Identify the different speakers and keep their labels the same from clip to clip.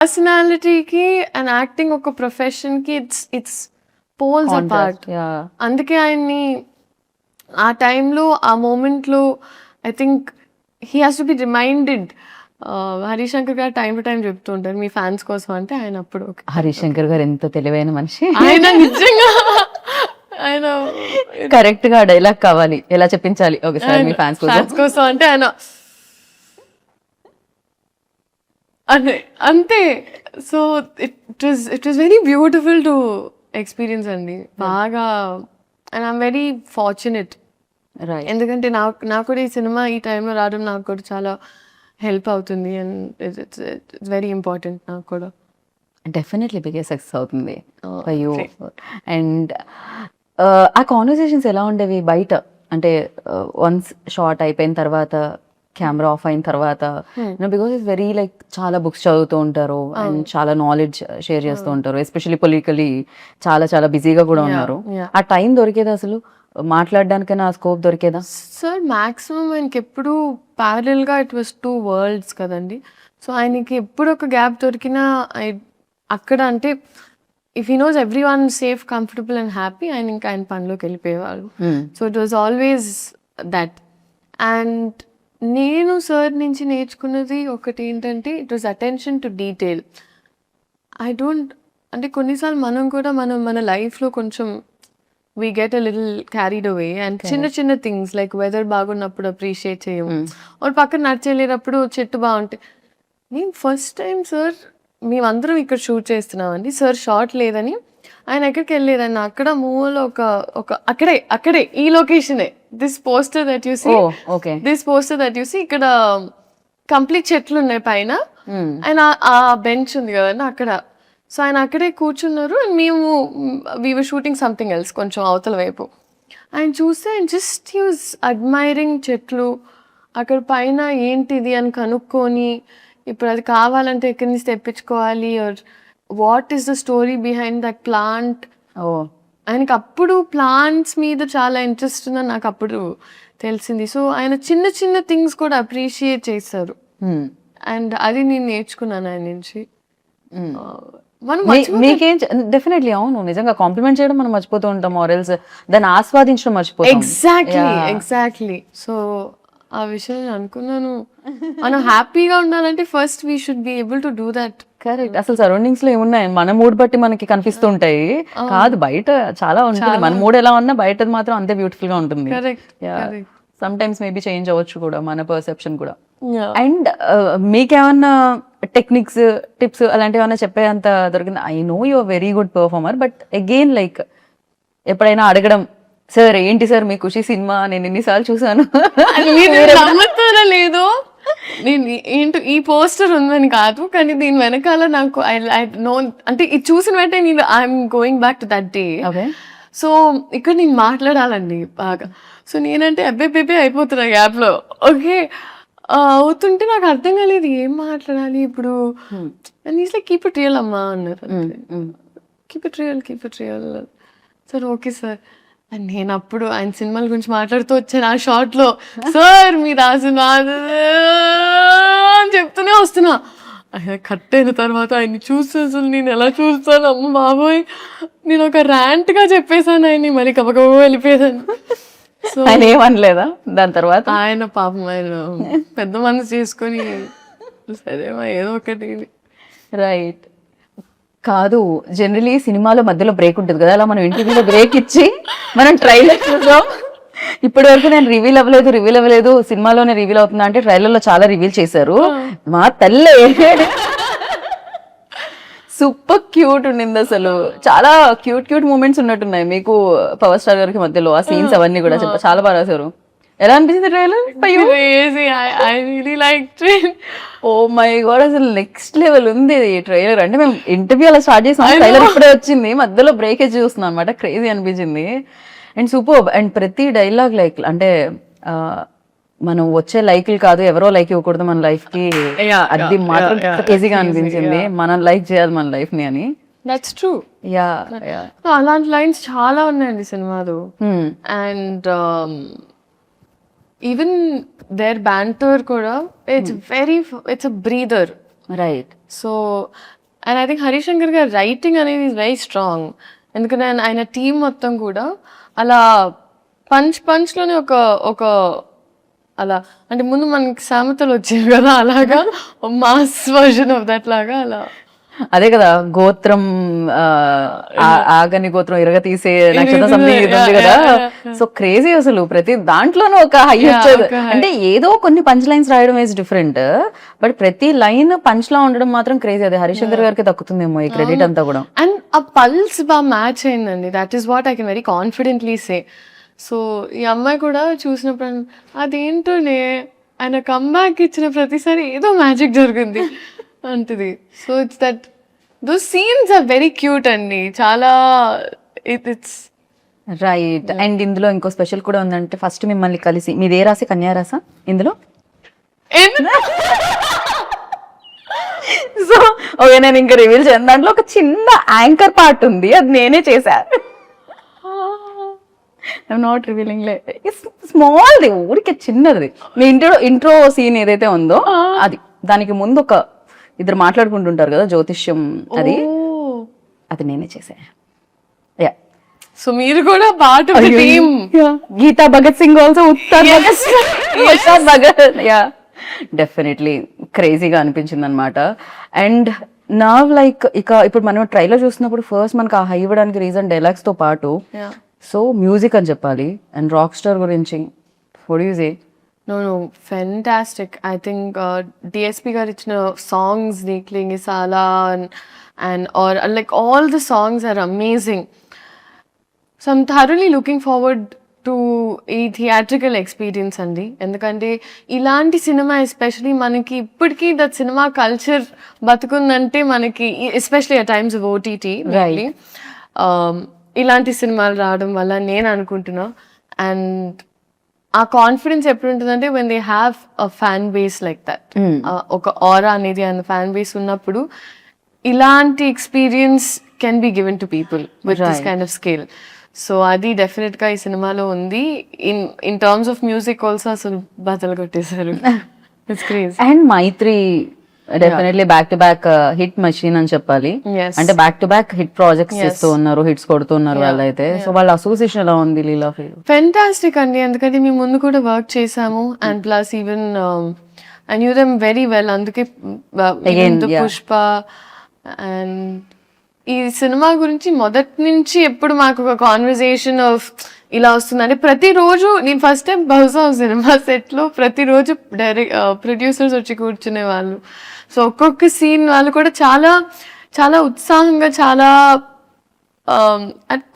Speaker 1: పర్సనాలిటీకి and acting ఒక profession కి it's poles apart. అందుకే ఆయన్ని ఆ టైంలో ఆ మూమెంట్లో I think he has to be reminded. Harishankar గారు టైం టు టైం చెప్తూ ఉంటారు మీ ఫ్యాన్స్ కోసం అంటే ఆయన అప్పుడు
Speaker 2: హరిశంకర్ గారు ఎంత తెలివైన మనిషి.
Speaker 1: ఆయన నిజంగా ఆయన
Speaker 2: కరెక్ట్ గా డైలాగ్ కావాలి ఎలా చెప్పించాలి ఒకసారి మీ ఫ్యాన్స్
Speaker 1: కోసం అంటే ఆయన అంతే. So it was very beautiful to experience అండి బాగా. అండ్ ఐఎమ్ వెరీ ఫార్చునేట్ ఎందుకంటే నాకు కూడా ఈ సినిమా ఈ టైంలో రావడం నాకు కూడా చాలా హెల్ప్ అవుతుంది. అండ్ ఇట్స్ వెరీ ఇంపార్టెంట్ నాకు కూడా.
Speaker 2: డెఫినెట్లీ బిగ్ సక్సెస్ అవుతుంది ఫర్ యూ. అండ్ ఆ కాన్వర్సేషన్స్ ఎలా ఉండేవి బయట అంటే వన్స్ షార్ట్ అయిపోయిన తర్వాత కెమెరా ఆఫ్ అయిన తర్వాత బికాస్ ఇట్స్ వెరీ లైక్ చాలా బుక్స్ చదువుతూ ఉంటారు అండ్ చాలా నాలెడ్జ్ షేర్ చేస్తూ ఉంటారు ఎస్పెషల్లీ పొలిటికలీ చాలా చాలా బిజీగా కూడా ఉన్నారు. ఆ టైం దొరికేదా అసలు మాట్లాడడానికైనా ఆ స్కోప్ దొరికేదా?
Speaker 1: సార్ మాక్సిమం ఆయనకి ఎప్పుడు ప్యారలల్గా ఇట్ వాస్ 2 వరల్డ్స్ కదండి. సో ఆయనకి ఎప్పుడు ఒక గ్యాప్ దొరికినా అక్కడ అంటే if he knows everyone safe comfortable and happy ఆయన ఇంకా ఆయన పనిలోకి వెళ్ళిపోయేవాళ్ళు. So it was always that. And నేను సార్ నుంచి నేర్చుకున్నది ఒకటి ఏంటంటే it was attention to detail. I don't అంటే కొన్నిసార్లు మనం కూడా మన లైఫ్లో కొంచెం we get a little carried away and చిన్న థింగ్స్ లైక్ వెదర్ బాగున్నప్పుడు అప్రిషియేట్ చేయము ఒక పక్కన నడిచెళ్ళేటప్పుడు చెట్టు బాగుంటే. నేను ఫస్ట్ టైం సార్ మేమందరం ఇక్కడ షూట్ చేస్తున్నామండి సార్ షార్ట్ లేదని ఆయన ఎక్కడికి వెళ్ళలేదని అక్కడ మూవీలో ఒక అక్కడే ఈ లొకేషనే this poster that you see ఇక్కడ కంప్లీట్ చెట్లు ఉన్నాయి పైన ఆయన ఆ బెంచ్ ఉంది కదండి అక్కడ. సో ఆయన అక్కడే కూర్చున్నారు అండ్ మేము we were shooting something else కొంచెం అవతల వైపు. ఆయన చూస్తే ఆయన జస్ట్ హీ వాజ్ అడ్మైరింగ్ చెట్లు అక్కడ పైన ఏంటిది అని కనుక్కొని ఇప్పుడు అది కావాలంటే ఎక్కడి నుంచి తెప్పించుకోవాలి or what is the story behind that plant. ఆయనకి అప్పుడు ప్లాంట్స్ మీద చాలా ఇంట్రెస్ట్ ఉందని నాకు అప్పుడు తెలిసింది. సో ఆయన చిన్న థింగ్స్ కూడా అప్రిషియేట్ చేస్తారు అండ్ అది నేను నేర్చుకున్నాను ఆయన నుంచి.
Speaker 2: మీకేం డెఫినెట్లీ అవును నిజంగా కాంప్లిమెంట్ చేయడం మనం మర్చిపోతూ ఉంటాం ఆర్ఎల్స్ దాన్ని ఆస్వాదించడం మర్చిపోతాం.
Speaker 1: ఎగ్జాక్ట్లీ. సో ఆ విషయం నేను అనుకున్నాను మనం హ్యాపీగా ఉండాలంటే first we should be able to do that.
Speaker 2: Correct. అసలు సరౌండింగ్స్ లో ఏమున్నాయి మన మూడ్ బట్టి మనకి కనిపిస్తుంటాయి కాదు బయట చాలా ఉంటుంది మన మూడ్ ఎలా ఉన్నా బయట మాత్రం అంతే బ్యూటిఫుల్ గా ఉంటుంది. సమ్ టైమ్స్ మేబీ చేంజ్ అవ్వచ్చు కూడా మన పర్సెప్షన్ కూడా. అండ్ మీకేమన్నా టెక్నిక్స్ టిప్స్ అలాంటివి ఏమన్నా చెప్పేంత దొరికింది? I know you are very good performer but again like ఎప్పుడైనా అడగడం సార్ ఏంటి సార్ మీ ఖుషి సినిమా నేను ఎన్నిసార్లు చూసాను
Speaker 1: నమ్ముతారా లేదో నేను ఏంటో ఈ పోస్టర్ ఉందని కాదు కానీ దీని వెనకాల నాకు ఐ నో అంటే ఇది చూసిన వెంటనే నేను I'm going back to that day. So ఇక్కడ నేను మాట్లాడాలండి బాగా. సో నేనంటే అబ్బే అయిపోతున్నా గ్యాప్లో ఓకే అవుతుంటే నాకు అర్థం కాలేదు ఏం మాట్లాడాలి ఇప్పుడు. కీప్ ఇట్ రియల్ అమ్మా అన్నారు. Keep it real sir okay sir. And నేను అప్పుడు ఆయన సినిమాల గురించి మాట్లాడుతూ వచ్చాను ఆ షార్ట్లో సార్ మీరు ఆ సినిమా అని చెప్తూనే వస్తున్నా. ఆయన కట్ అయిన తర్వాత ఆయన్ని చూస్తే అసలు నేను ఎలా చూస్తాను అమ్మ బాబోయ్ నేను ఒక ర్యాంట్గా చెప్పేశాను ఆయన్ని మరి కబకబ వెళ్ళిపోయాను. సో
Speaker 2: ఆయన ఏమనలేదా దాని తర్వాత?
Speaker 1: ఆయన పాపం ఆయన పెద్ద మనసు చేసుకొని సరేమా ఏదో ఒకటి.
Speaker 2: రైట్. కాదు జనరలీ సినిమాలో మధ్యలో బ్రేక్ ఉంటుంది కదా అలా మనం ఇంటర్వ్యూలో బ్రేక్ ఇచ్చి మనం ట్రైలర్ చూద్దాం. ఇప్పటి వరకు నేను రివీల్ అవ్వలేదు సినిమాలోనే రివీల్ అవుతుందా అంటే ట్రైలర్ లో చాలా రివీల్ చేశారు. మా తల్లే సూపర్ క్యూట్ ఉండింది అసలు చాలా క్యూట్ మూమెంట్స్ ఉన్నట్టున్నాయి మీకు పవర్ స్టార్ గారికి మధ్యలో ఆ సీన్స్ అవన్నీ కూడా చాలా బాగా రాశారు. ఎలా అనిపించింది ట్రైలర్? ఓ మై గాడ్ అసలు నెక్స్ట్ లెవెల్ ఉంది ట్రైలర్. అంటే మేము ఇంటర్వ్యూ అలా స్టార్ట్ చేసాం ట్రైలర్ ఇప్పుడే వచ్చింది మధ్యలో బ్రేక్ చూస్తున్నాం అనమాట. క్రేజీ అనిపించింది అండ్ సూపర్. అండ్ ప్రతి డైలాగ్ లైక్ అంటే మనం వచ్చే లైక్లు కాదు ఎవరో లైక్ ఇవ్వకూడదు మన లైఫ్ కి అది మాత్రం క్రేజీగా అనిపించింది. మనం లైక్ చేయాలి మన లైఫ్ ని అని.
Speaker 1: That's true. అలాంటి లైన్స్ చాలా ఉన్నాయండి సినిమాలో. అండ్ ఈవెన్ దేర్ బ్యాంటర్ కూడా it's a breather.
Speaker 2: Right.
Speaker 1: So and I think Harishankar గారి రైటింగ్ అనేది ఈజ్ వెరీ స్ట్రాంగ్. ఎందుకంటే ఆయన టీం మొత్తం కూడా అలా పంచ్లోనే ఒక అలా అంటే ముందు మనకి సామెతలు వచ్చేవి కదా, అలాగా మాస్ వర్జన్ ఆఫ్ దట్ లాగా అలా.
Speaker 2: అదే కదా గోత్రం ఆగని గోత్రం ఇరగ తీసే నక్షత్రం సంథింగ్ ఇది ఉంది కదా. సో క్రేజీ అసలు ప్రతి దాంట్లోనూ ఒక హై వచ్చేది. అంటే ఏదో కొన్ని పంచ్ లైన్స్ రాయడం ఈజ్ డిఫరెంట్, బట్ ప్రతి లైన్ పంచ్ లా ఉండడం మాత్రం క్రేజీ. అదే హరిశంకర్ గారికి దక్కుతుందేమో ఈ క్రెడిట్ అంతా కూడా.
Speaker 1: అండ్ ఆ పల్స్ బాగా మ్యాచ్ అయిందండి. That is what I can very confidently say. So ఈ అమ్మాయి కూడా చూసినప్పుడు అదేంటోనే ఆయన కమ్బ్యాక్ ఇచ్చిన ప్రతిసారి ఏదో మ్యాజిక్ జరిగింది అంటది. So it's that those scenes are very cute అండి, చాలా ఇట్స్
Speaker 2: రైట్. అండ్ ఇందులో ఇంకో స్పెషల్ కూడా ఉందంటే ఫస్ట్ మిమ్మల్ని కలిసి, మీది ఏ రాసి, కన్యా రాసా ఇందులో? సో ఓకే, నేను ఇంకా రివీల్ చేయను. దాంట్లో ఒక చిన్న యాంకర్ పార్ట్ ఉంది, అది నేనే చేశా. ఐఎమ్ నాట్ రివీలింగ్, స్మాల్ ఊరికే చిన్నది. మీ ఇంట్రో సీన్ ఏదైతే ఉందో అది, దానికి ముందు ఒక ఇద్దరు మాట్లాడుకుంటుంటారు కదా జ్యోతిష్యం, అది నేనే చేసా. యా,
Speaker 1: సో మీరు కూడా part of the team.
Speaker 2: Geeta Bhagat Singh also, Uttar Bhagat. Yeah, definitely క్రేజీగా అనిపించింది అనమాట. అండ్ నా లైక్ ఇప్పుడు మనం ట్రైలర్ చూసినప్పుడు ఫస్ట్ మనకు ఆ హై ఇవ్వడానికి రీజన్ డైలాగ్స్ తో పాటు సో మ్యూజిక్ అని చెప్పాలి. అండ్ రాక్ స్టార్ గురించి what you say?
Speaker 1: No, fantastic. I think DSP గారు ఇచ్చిన songs, Niklingi Sala and or like all the songs are amazing. So I'm thoroughly looking forward to a theatrical experience అండి. ఎందుకంటే ఇలాంటి cinema especially మనకి ఇప్పటికీ that cinema culture బతుకుందంటే మనకి, especially at times of OTT really ఇలాంటి సినిమాలు రావడం వల్ల నేను అనుకుంటున్నా. అండ్ ఆ కాన్ఫిడెన్స్ ఎప్పుడు ఉంటుందంటే when they have a fan base like that, ఒక ఆరా అనేది అండ్ ఫ్యాన్ బేస్ ఉన్నప్పుడు ఇలాంటి experience can be given to people with this kind of scale. So అది డెఫినెట్ గా ఈ సినిమాలో ఉంది. In terms of music also అసలు బదలు కొట్టేశారు. It's crazy.
Speaker 2: And Mythri definitely back to back hit machine అని చెప్పాలి. అంటే back to back hit projects చేస్తూ ఉన్నారు, హిట్స్ కొడుతున్నారు వాళ్ళైతే. సో వాళ్ళ అసోసియేషన్ ఎలా ఉంది లీలా ఫీల్?
Speaker 1: ఫెంటాస్టిక్ అండి, ఎందుకంటే మేము ముందు కూడా వర్క్ చేసాము. And plus even I knew them very well. అందుకే పుష్ప అండ్ ఈ సినిమా గురించి మొదటి నుంచి ఎప్పుడు మాకు ఒక కాన్వర్సేషన్ ఆఫ్ ఇలా వస్తుంది. అంటే ప్రతిరోజు నేను ఫస్ట్ టైం బహుశా సినిమా సెట్లో ప్రతిరోజు ప్రొడ్యూసర్స్ వచ్చి కూర్చునే వాళ్ళు. సో ఒక్కొక్క సీన్ వాళ్ళు కూడా చాలా చాలా ఉత్సాహంగా, చాలా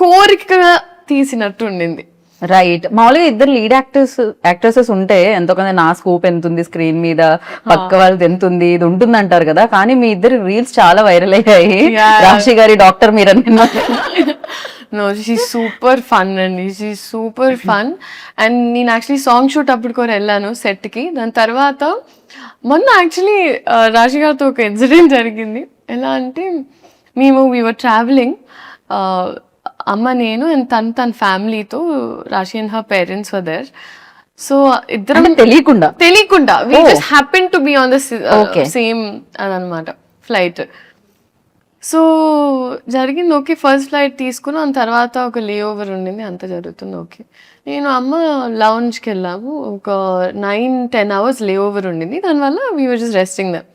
Speaker 1: కోరికగా తీసినట్టు ఉండింది.
Speaker 2: రైట్. మామూలుగా ఇద్దరు లీడ్ యాక్ట్రెసెస్ ఉంటే ఎంతో కొంత నా స్కోప్ ఎంత ఉంది స్క్రీన్ మీద, పక్క వాళ్ళది ఎంత ఉంది, ఇది ఉంటుంది అంటారు కదా. కానీ మీ ఇద్దరు రీల్స్ చాలా వైరల్ అయ్యాయి. రాశి గారి డాక్టర్ మీరని.
Speaker 1: No, she's super fun అండి, she's super fun. అండ్ నేను యాక్చువల్లీ సాంగ్ షూట్ అప్పుడు కూడా వెళ్ళాను సెట్కి. దాని తర్వాత మొన్న యాక్చువల్లీ రాశి గారితో ఒక ఇన్సిడెంట్ జరిగింది. ఎలా అంటే we were traveling, అమ్మ నేను అండ్ తన ఫ్యామిలీతో, Rashi and her parents were there. So ఇద్దరం తెలియకుండా we just happened to be on the same అదనమాట ఫ్లైట్. సో జరిగింది ఓకే, ఫస్ట్ ఫ్లైట్ తీసుకున్నాం. తర్వాత ఒక లే ఓవర్ ఉండింది, అంత జరుగుతుంది ఓకే. నేను అమ్మ లౌంజ్కి వెళ్ళాము, ఒక 9-10 hours లే ఓవర్ ఉండింది. దానివల్ల we were just resting them.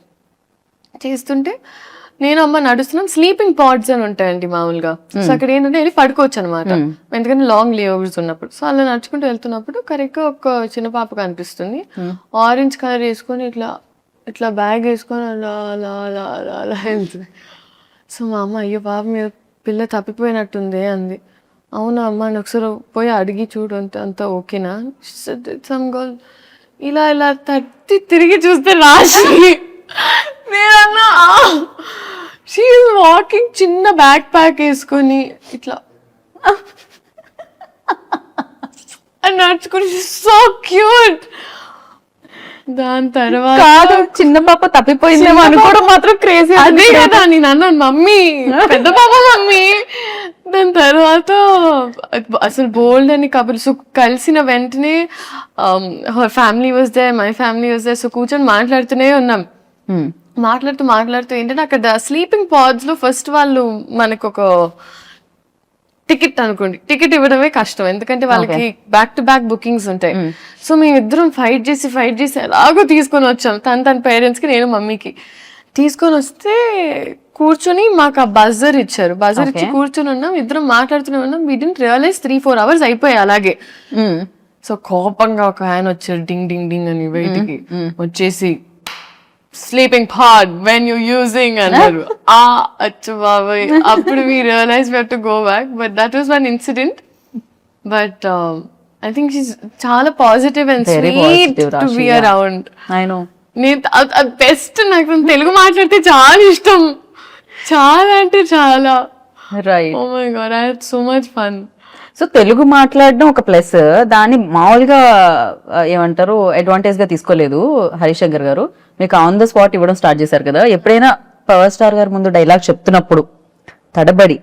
Speaker 1: చేస్తుంటే నేను అమ్మ నడుస్తున్నాం. స్లీపింగ్ పాడ్స్ అని ఉంటాయండి మామూలుగా. సో అక్కడ ఏంటంటే వెళ్ళి పడుకోవచ్చు అనమాట, ఎందుకంటే లాంగ్ లే ఓవర్స్ ఉన్నప్పుడు. సో అలా నడుచుకుంటూ వెళ్తున్నప్పుడు కరెక్ట్గా ఒక చిన్న పాప కనిపిస్తుంది, ఆరెంజ్ కలర్ వేసుకొని ఇట్లా బ్యాగ్ వేసుకొని అలా అలా అలా అలా అలా వెళ్తుంది. సో మా అమ్మ అయ్యో పాప మీద పిల్ల తప్పిపోయినట్టుంది అంది. అవునా అమ్మ అని ఒకసారి పోయి అడిగి చూడు, అంత ఓకేనా? సమ్ గర్ల్ ఇలా ఇలా తట్టి తిరిగి చూస్తే రాశి. నేనన్నా షీ ఈజ్ వాకింగ్, చిన్న బ్యాక్ ప్యాక్ వేసుకొని ఇట్లా నడుచుకొని, సో క్యూట్. దాని తర్వాత
Speaker 2: చిన్న పాప తప్పిపోయిందేమో అనుకోవడం మాత్రం క్రేజీ.
Speaker 1: అదే కదా నేను అన్నాను, మమ్మీ పెద్ద పాప మమ్మీ. దాని తర్వాత అసలు బోల్డ్ అని కబుర్లు. సో కలిసిన వెంటనే her family was there, my family was there. So కూర్చొని మాట్లాడుతూనే ఉన్నాం. మాట్లాడుతూ ఏంటంటే అక్కడ స్లీపింగ్ పాడ్స్ లో ఫస్ట్ వాళ్ళు మనకు ఒక టికెట్ అనుకోండి, టికెట్ ఇవ్వడమే కష్టం, ఎందుకంటే వాళ్ళకి బ్యాక్ టు బ్యాక్ బుకింగ్స్ ఉంటాయి. సో మేమిద్దరం ఫైట్ చేసి ఎలాగో తీసుకొని వచ్చాం, తన పేరెంట్స్ కి, నేను మమ్మీకి తీసుకొని వస్తే కూర్చొని మాకు ఆ బజర్ ఇచ్చారు. బజర్ ఇచ్చి కూర్చొని ఉన్నాం, ఇద్దరం మాట్లాడుతూనే ఉన్నాం. వి డిడ్ంట్ రియలైజ్ 3-4 hours అయిపోయాయి అలాగే. సో కోపంగా ఒక ఆయన వచ్చారు, డింగ్ డింగ్ డింగ్ అని బయటికి వచ్చేసి, sleeping pod when you using అన్నారు. అచ్చు బాబాయ్, అప్పుడు we realized we have to go back, but that was one incident. But I think she's చాలా positive and sweet to be around.
Speaker 2: I know.
Speaker 1: నేను అది బెస్ట్, నాకు తెలుగు మాట్లాడితే చాలా ఇష్టం, చాలా అంటే చాలా.
Speaker 2: Right.
Speaker 1: Oh my god, I had so much fun.
Speaker 2: So Telugu మాట్లాడడం ఒక ప్లస్, దాన్ని మామూలుగా ఏమంటారు అడ్వాంటేజ్ గా తీసుకోలేదు హరిశంకర్ గారు. మీకు ఆన్ ద స్పాట్ ఇవ్వడం స్టార్ట్ చేశారు కదా. ఎప్పుడైనా పవర్ స్టార్ గారు ముందు డైలాగ్ చెప్తున్నప్పుడు తడబడి